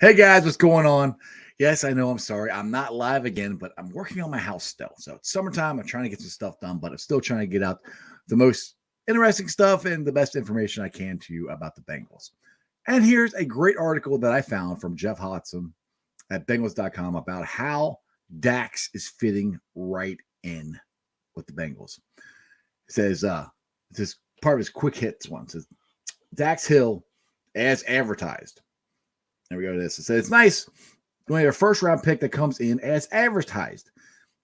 Hey guys, what's going on? Yes, I know I'm sorry. I'm not live again, but I'm working on my house still. So it's summertime. I'm trying to get some stuff done, but I'm still trying to get out the most interesting stuff and the best information I can to you about the Bengals. And here's a great article that I found from Jeff Hodson at Bengals.com about how Dax is fitting right in with the Bengals. It says, this is part of his quick hits one. It says, Dax Hill as advertised. There we go to this. It says, it's nice when you have a first round pick that comes in as advertised.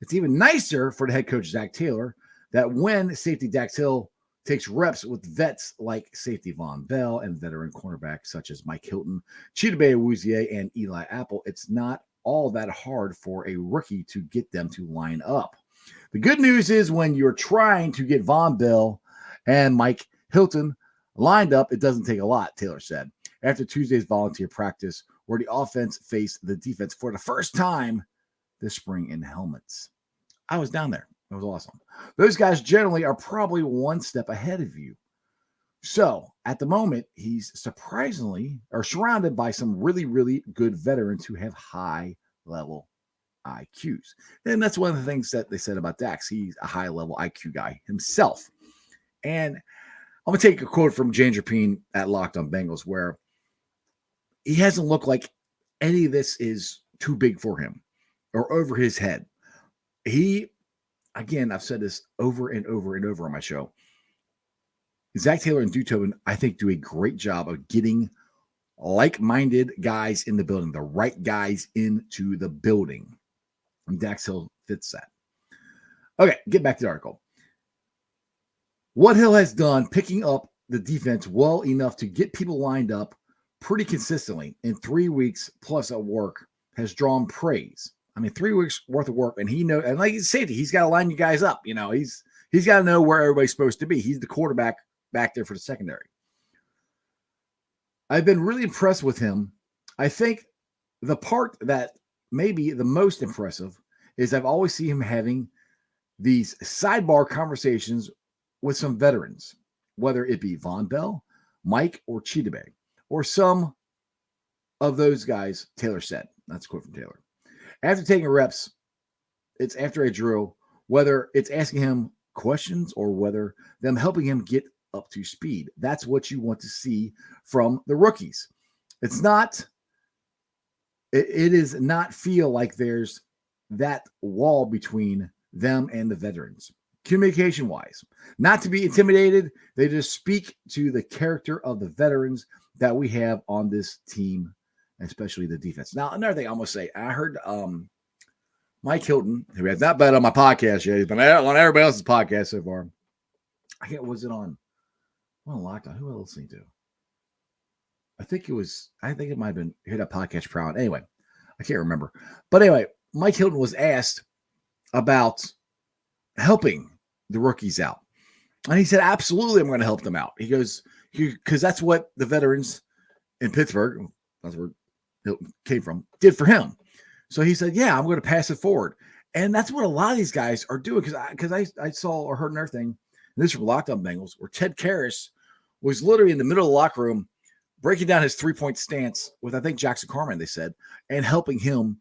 It's even nicer for the head coach, Zach Taylor, that when safety Dax Hill takes reps with vets like safety Von Bell and veteran cornerbacks such as Mike Hilton, Chidobe Awuzie, and Eli Apple, it's not all that hard for a rookie to get them to line up. The good news is when you're trying to get Von Bell and Mike Hilton lined up, it doesn't take a lot, Taylor said. After Tuesday's volunteer practice, where the offense faced the defense for the first time this spring in helmets. I was down there. It was awesome. Those guys generally are probably one step ahead of you. So at the moment, he's surprisingly or surrounded by some really, really good veterans who have high level IQs. And that's one of the things that they said about Dax. He's a high level IQ guy himself. And I'm going to take a quote from James Rapine at Locked on Bengals, where he hasn't looked like any of this is too big for him or over his head. Again, I've said this over and over and over on my show. Zach Taylor and Dutoven, I think, do a great job of getting like-minded guys in the building, the right guys into the building. And Dax Hill fits that. Okay, get back to the article. What Hill has done, picking up the defense well enough to get people lined up pretty consistently in 3 weeks plus of work, has drawn praise. I mean, 3 weeks worth of work, and he knows, and like safety, he's got to line you guys up. You know, he's got to know where everybody's supposed to be. He's the quarterback back there for the secondary. I've been really impressed with him. I think the part that may be the most impressive is I've always seen him having these sidebar conversations with some veterans, whether it be Von Bell, Mike, or Chidobe, or some of those guys, Taylor said. That's a quote from Taylor. After taking reps, it's after a drill, whether it's asking him questions or whether them helping him get up to speed. That's what you want to see from the rookies. It is not feel like there's that wall between them and the veterans. Communication-wise, not to be intimidated, they just speak to the character of the veterans that we have on this team, especially the defense. Now, another thing I must say, I heard Mike Hilton, who has not been on my podcast yet, he's been on everybody else's podcast so far. I can't, was it on Lockdown? Who else listening to? I think it might have been here that podcast proud. Anyway, I can't remember. But anyway, Mike Hilton was asked about helping the rookies out. And he said, absolutely, I'm going to help them out. He goes, because that's what the veterans in Pittsburgh, that's where Hilton came from, did for him. So he said, yeah, I'm going to pass it forward. And that's what a lot of these guys are doing. Because I saw or heard another thing, and this from Locked on Bengals, where Ted Karras was literally in the middle of the locker room breaking down his three-point stance with, I think, Jackson Carman, they said, and helping him,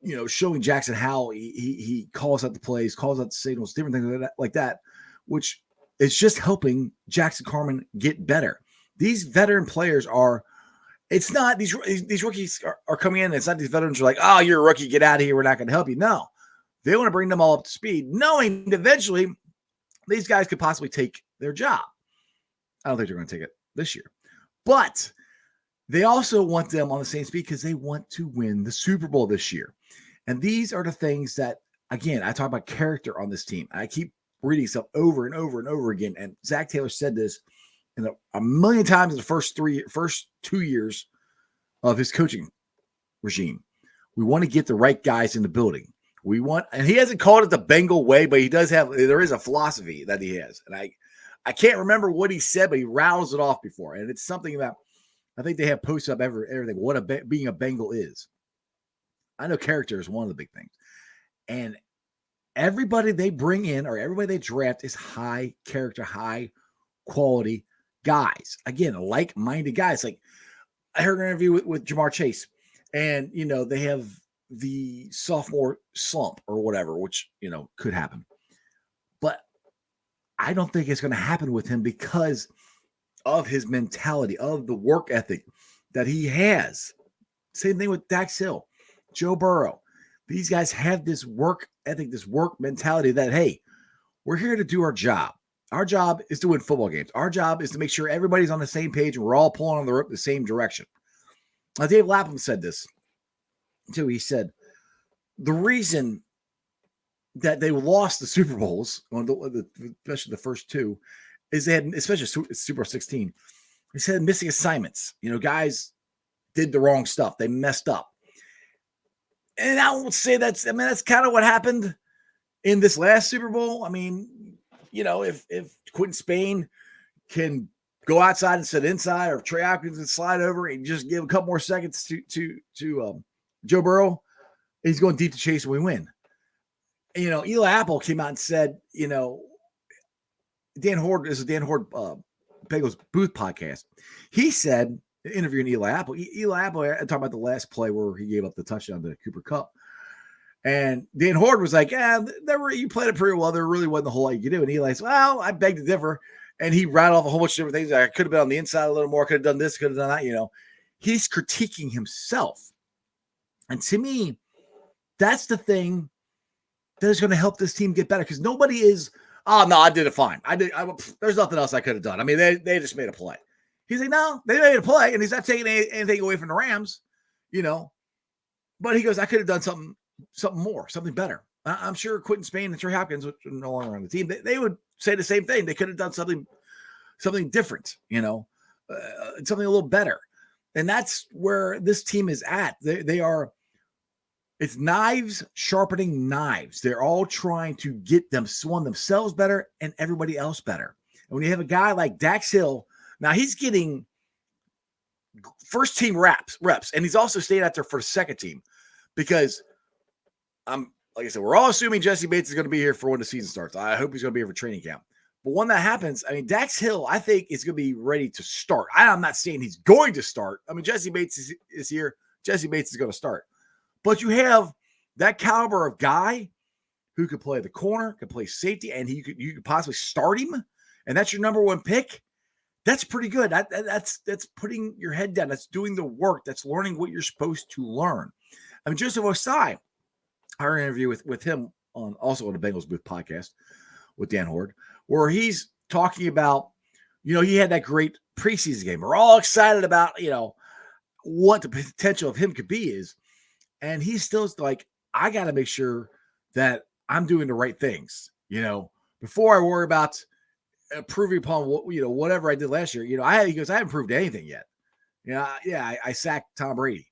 you know, showing Jackson how he calls out the plays, calls out the signals, different things like that, which is just helping Jackson Carman get better. These veteran players are, it's not, these rookies are coming in, it's not these veterans are like, oh, you're a rookie, get out of here, we're not going to help you. No, they want to bring them all up to speed, knowing that eventually these guys could possibly take their job. I don't think they're going to take it this year. But they also want them on the same speed because they want to win the Super Bowl this year. And these are the things that, again, I talk about character on this team. I keep reading stuff over and over and over again. And Zach Taylor said this a million times in the first 2 years of his coaching regime. We want to get the right guys in the building. And he hasn't called it the Bengal way, but there is a philosophy that he has. And I can't remember what he said, but he rattles it off before. And it's something about, I think they have posts up everything, what being a Bengal is. I know character is one of the big things. And everybody they bring in or everybody they draft is high character, high quality guys. Again, like-minded guys. Like I heard an interview with Jamar Chase. And, they have the sophomore slump or whatever, which, could happen. But I don't think it's going to happen with him because of his mentality, of the work ethic that he has. Same thing with Dax Hill, Joe Burrow. These guys have this work ethic, this work mentality that, hey, we're here to do our job. Our job is to win football games. Our job is to make sure everybody's on the same page and we're all pulling on the rope the same direction. Now, Dave Lapham said this too. He said, the reason that they lost the Super Bowls, especially the first two, is they had, especially Super Bowl 16, he said missing assignments. Guys did the wrong stuff. They messed up. And I won't say that's kind of what happened in this last Super Bowl. I mean, if Quentin Spain can go outside and sit inside, or Trey Hopkins and slide over and just give a couple more seconds to Joe Burrow, he's going deep to chase and we win. And, Eli Apple came out and said, Dan Horde Bengals Booth podcast. He said, interviewing Eli Apple, talking about the last play where he gave up the touchdown to Cooper Kupp. And Dan Horde was like, you played it pretty well. There really wasn't a whole lot you could do. And Eli said, well, I beg to differ. And he rattled off a whole bunch of different things. I could have been on the inside a little more, could have done this, could have done that, He's critiquing himself. And to me, that's the thing that is going to help this team get better, because nobody is, oh, no, I did it fine. There's nothing else I could have done. I mean, they just made a play. He's like, no, they made a play, and he's not taking anything away from the Rams, But he goes, I could have done something more, something better. I'm sure Quentin Spain and Trey Hopkins, which are no longer on the team, they would say the same thing. They could have done something different, something a little better. And that's where this team is at. They are, it's knives sharpening knives. They're all trying to get themselves better and everybody else better. And when you have a guy like Dax Hill, now he's getting first team reps, and he's also stayed out there for the second team, because like I said, we're all assuming Jesse Bates is going to be here for when the season starts. I hope he's going to be here for training camp. But when that happens, I mean, Dax Hill, I think, is going to be ready to start. I'm not saying he's going to start. I mean, Jesse Bates is here. Jesse Bates is going to start. But you have that caliber of guy who could play the corner, could play safety, and you could possibly start him, and that's your number one pick. That's pretty good. That's putting your head down. That's doing the work. That's learning what you're supposed to learn. I mean, Joseph Osai, our interview with him on the Bengals Booth podcast with Dan Horde, where he's talking about, he had that great preseason game. We're all excited about, what the potential of him could be is. And he's still like, I got to make sure that I'm doing the right things, before I worry about improving upon whatever I did last year. He goes, I haven't proved anything yet. I sacked Tom Brady,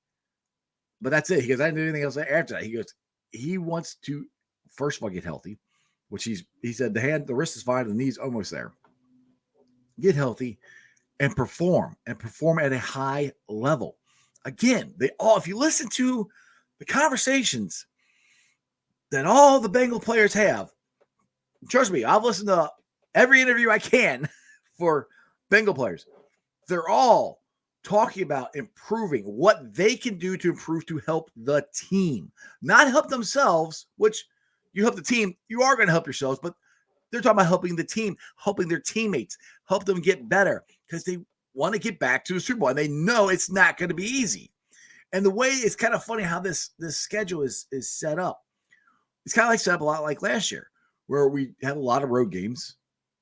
but that's it. He goes, I didn't do anything else after that. He goes, he wants to, first of all, get healthy, which he said the wrist is fine, the knee's almost there. Get healthy and perform at a high level. Again, if you listen to the conversations that all the Bengal players have, trust me, I've listened to every interview I can for Bengal players. They're all talking about improving, what they can do to improve to help the team, not help themselves, which you help the team, you are going to help yourselves, but they're talking about helping the team, helping their teammates, help them get better, because they want to get back to the Super Bowl, and they know it's not going to be easy. And the way, it's kind of funny how this schedule is set up. It's kind of like set up a lot like last year, where we have a lot of road games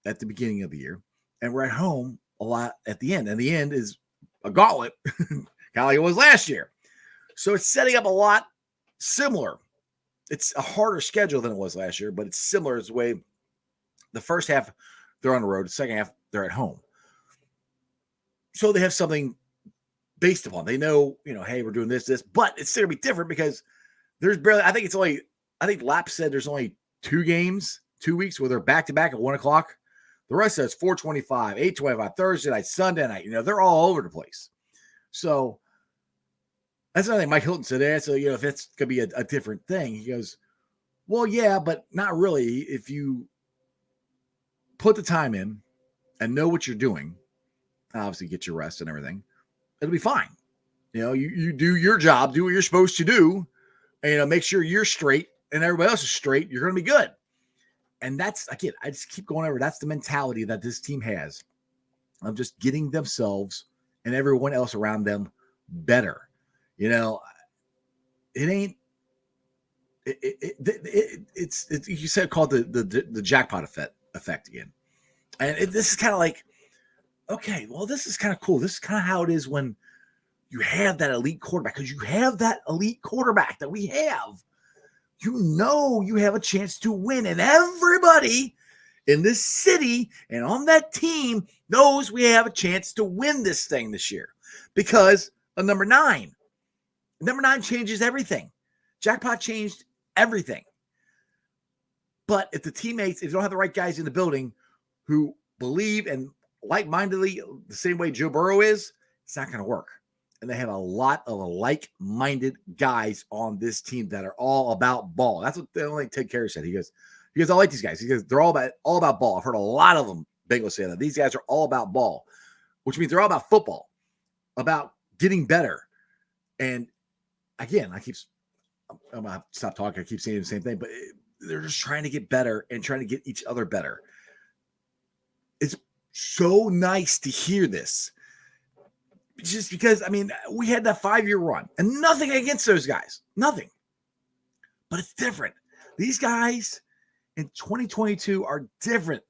at the beginning of the year, and we're at home a lot at the end. And the end is a gauntlet, kind of like it was last year. So it's setting up a lot similar. It's a harder schedule than it was last year, but it's similar as the way the first half they're on the road, the second half they're at home. So they have something based upon. They know, hey, we're doing this, but it's still gonna be different because there's barely, I think Lap said there's only 2 weeks where they're back-to-back at 1 o'clock. The rest of it's 4:25, 8:25, Thursday night, Sunday night. They're all over the place. So that's another thing Mike Hilton said there. So, if it's going to be a different thing, he goes, well, yeah, but not really. If you put the time in and know what you're doing, obviously get your rest and everything, it'll be fine. You do your job, do what you're supposed to do, and make sure you're straight and everybody else is straight. You're going to be good. And that's, again, I just keep going over. That's the mentality that this team has of just getting themselves and everyone else around them better. It ain't. It's you said called the jackpot effect again, and this is kind of like, okay, well, this is kind of cool. This is kind of how it is when you have that elite quarterback, because you have that elite quarterback that we have. You have a chance to win, and everybody in this city and on that team knows we have a chance to win this thing this year because of number 9. Number 9 changes everything. Jackpot changed everything. But if the teammates, if you don't have the right guys in the building who believe and like-mindedly the same way Joe Burrow is, it's not going to work. And they have a lot of like-minded guys on this team that are all about ball. That's what Ted Carey said. He goes, I like these guys. He goes, they're all about ball. I've heard a lot of them Bengals say that. These guys are all about ball, which means they're all about football, about getting better. And again, I'm going to stop talking. I keep saying the same thing, but they're just trying to get better and trying to get each other better. It's so nice to hear this. Just because, we had that 5-year run and nothing against those guys. Nothing. But it's different. These guys in 2022 are different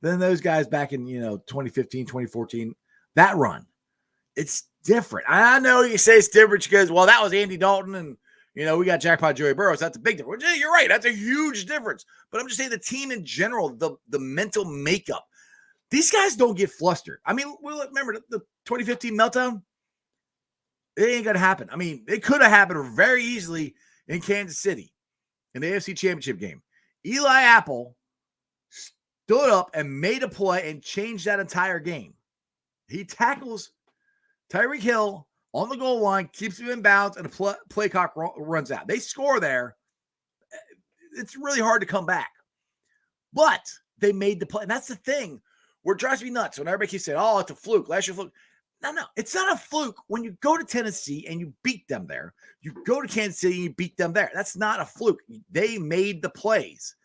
than those guys back in, 2015, 2014. That run. It's different. I know you say it's different because, well, that was Andy Dalton and, we got Jackpot Joey Burrow. So that's a big difference. You're right. That's a huge difference. But I'm just saying the team in general, the mental makeup. These guys don't get flustered. Remember the 2015 meltdown? It ain't going to happen. It could have happened very easily in Kansas City in the AFC Championship game. Eli Apple stood up and made a play and changed that entire game. He tackles Tyreek Hill on the goal line, keeps him in bounds, and the play clock runs out. They score there. It's really hard to come back. But they made the play. And that's the thing. Where it drives me nuts when everybody keeps saying, oh, it's a fluke. Last year, fluke. No, it's not a fluke when you go to Tennessee and you beat them there. You go to Kansas City and you beat them there. That's not a fluke. They made the plays.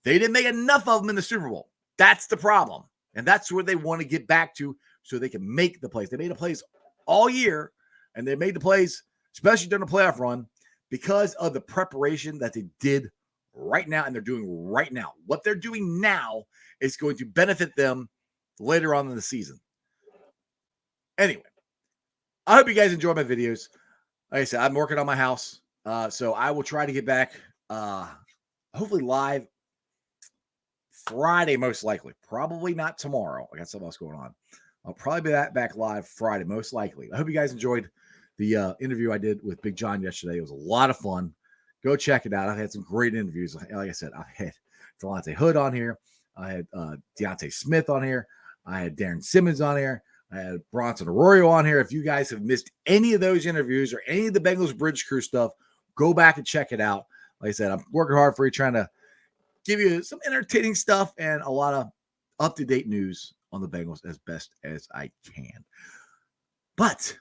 They didn't make enough of them in the Super Bowl. That's the problem. And that's where they want to get back to so they can make the plays. They made the plays all year, and they made the plays, especially during the playoff run, because of the preparation that they did right now and they're doing right now. What they're doing now is going to benefit them later on in the season. Anyway, I hope you guys enjoy my videos. Like I said, I'm working on my house, so I will try to get back hopefully live Friday, most likely. Probably not tomorrow. I got something else going on. I'll probably be back live Friday, most likely. I hope you guys enjoyed the interview I did with Big John yesterday. It was a lot of fun. Go check it out. I've had some great interviews. Like I said, I had Delonte Hood on here. I had Deontay Smith on here. I had Darren Simmons on here. I had Bronson Arroyo on here. If you guys have missed any of those interviews or any of the Bengals Bridge Crew stuff, go back and check it out. Like I said, I'm working hard for you, trying to give you some entertaining stuff and a lot of up-to-date news on the Bengals as best as I can. But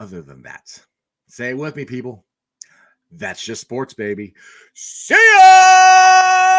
other than that, say it with me, people. That's just sports, baby. See ya!